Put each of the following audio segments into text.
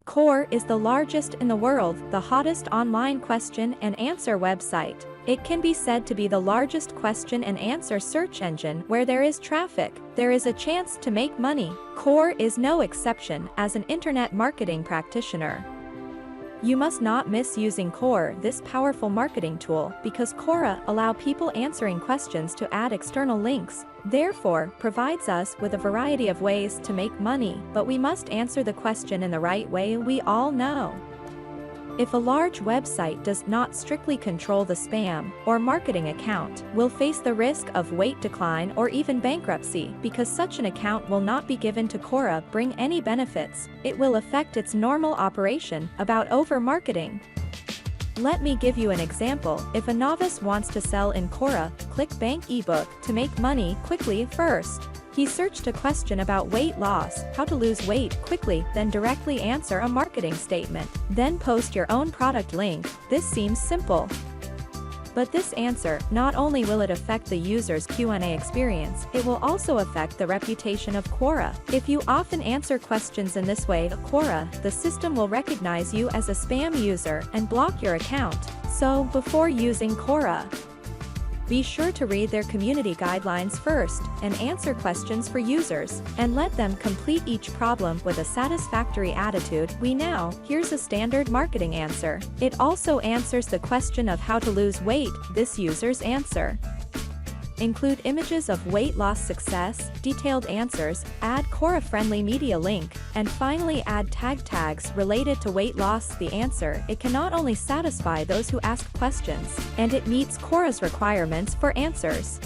Quora is the largest in the world, the hottest online question and answer website. It can be said to be the largest question and answer search engine. Where there is traffic, there is a chance to make money. Quora is no exception as an internet marketing practitioner. You must not miss using Quora, this powerful marketing tool, because Quora allows people answering questions to add external links, therefore provides us with a variety of ways to make money, but we must answer the question in the right way. We all know, if a large website does not strictly control the spam or marketing account, will face the risk of weight decline or even bankruptcy, because such an account will not be given to Quora bring any benefits. It will affect its normal operation about over-marketing. Let me give you an example. If a novice wants to sell in Quora, ClickBank ebook to make money quickly first. He searched a question about weight loss, how to lose weight quickly, then directly answer a marketing statement, then post your own product link. This seems simple. But this answer, not only will it affect the user's Q&A experience, it will also affect the reputation of Quora. If you often answer questions in this way, Quora, the system will recognize you as a spam user and block your account. So, before using Quora, be sure to read their community guidelines first and answer questions for users, and let them complete each problem with a satisfactory attitude. Here's a standard marketing answer. It also answers the question of how to lose weight. This user's answer include images of weight loss success, detailed answers, add Quora-friendly media link, and finally add tags related to weight loss. The answer, it can not only satisfy those who ask questions, and it meets Quora's requirements for answers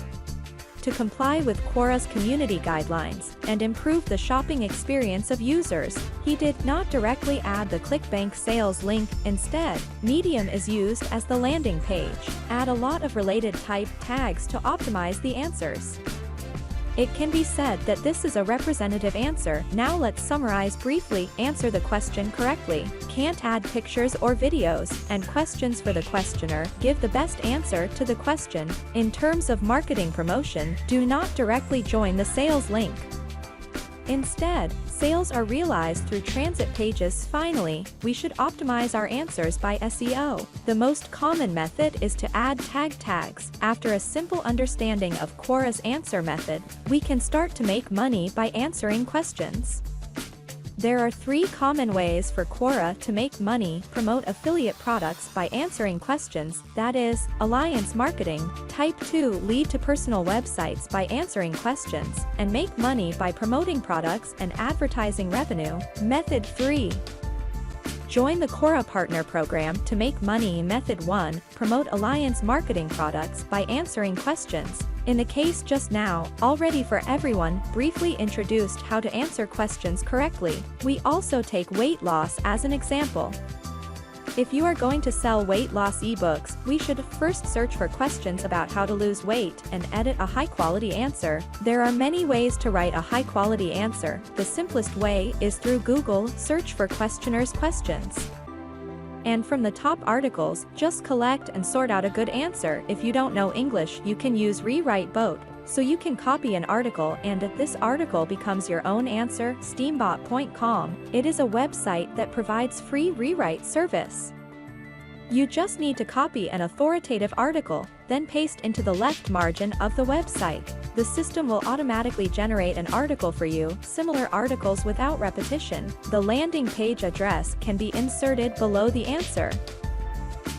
to comply with Quora's community guidelines and improve the shopping experience of users. He did not directly add the ClickBank sales link. Instead, Medium is used as the landing page. Add a lot of related type tags to optimize the answers. It can be said that this is a representative answer. Now let's summarize briefly. Answer the question correctly. Can't add pictures or videos and questions for the questioner. Give the best answer to the question. In terms of marketing promotion, do not directly join the sales link. Instead, sales are realized through transit pages. Finally, we should optimize our answers by SEO. The most common method is to add tags. After a simple understanding of Quora's answer method, we can start to make money by answering questions. There are 3 common ways for Quora to make money: promote affiliate products by answering questions, that is, alliance marketing; type 2, lead to personal websites by answering questions, and make money by promoting products and advertising revenue; method 3, join the Quora Partner Program to make money. Method 1, promote alliance marketing products by answering questions. In the case just now, already for everyone, briefly introduced how to answer questions correctly. We also take weight loss as an example. If you are going to sell weight loss ebooks, we should first search for questions about how to lose weight and edit a high-quality answer. There are many ways to write a high-quality answer. The simplest way is through Google. Search for questioners' questions, and from the top articles, just collect and sort out a good answer. If you don't know English, you can use Rewrite Bot, so you can copy an article and this article becomes your own answer. Steambot.com, it is a website that provides free rewrite service. You just need to copy an authoritative article, then paste into the left margin of the website. The system will automatically generate an article for you, similar articles without repetition. The landing page address can be inserted below the answer.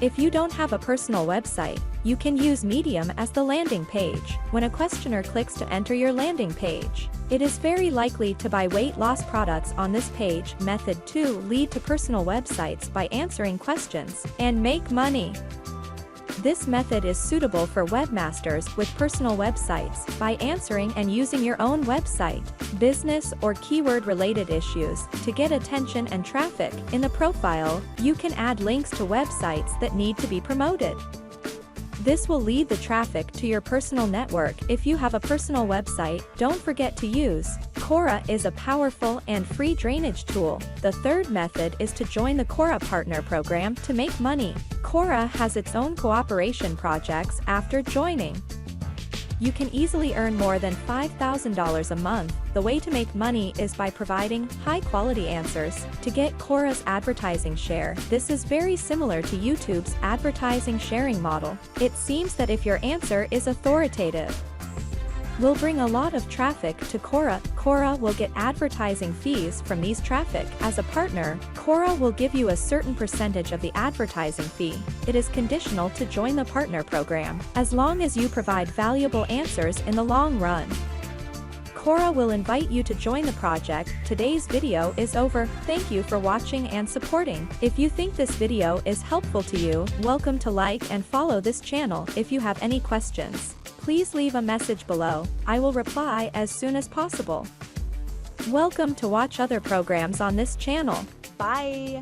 If you don't have a personal website, you can use Medium as the landing page. When a questioner clicks to enter your landing page, it is very likely to buy weight loss products on this page. Method 2, lead to personal websites by answering questions and make money. This method is suitable for webmasters with personal websites by answering and using your own website, business or keyword-related issues to get attention and traffic. In the profile, you can add links to websites that need to be promoted. This will lead the traffic to your personal network. If you have a personal website, don't forget to use Quora is a powerful and free drainage tool. The third method is to join the Quora Partner Program to make money. Quora has its own cooperation projects after joining. You can easily earn more than $5,000 a month. The way to make money is by providing high-quality answers. To get Quora's advertising share, this is very similar to YouTube's advertising sharing model. It seems that if your answer is authoritative, will bring a lot of traffic to Quora. Quora will get advertising fees from these traffic. As a partner, Quora will give you a certain percentage of the advertising fee. It is conditional to join the partner program, as long as you provide valuable answers in the long run. Quora will invite you to join the project. Today's video is over. Thank you for watching and supporting. If you think this video is helpful to you, welcome to like and follow this channel. If you have any questions, please leave a message below. I will reply as soon as possible. Welcome to watch other programs on this channel. Bye.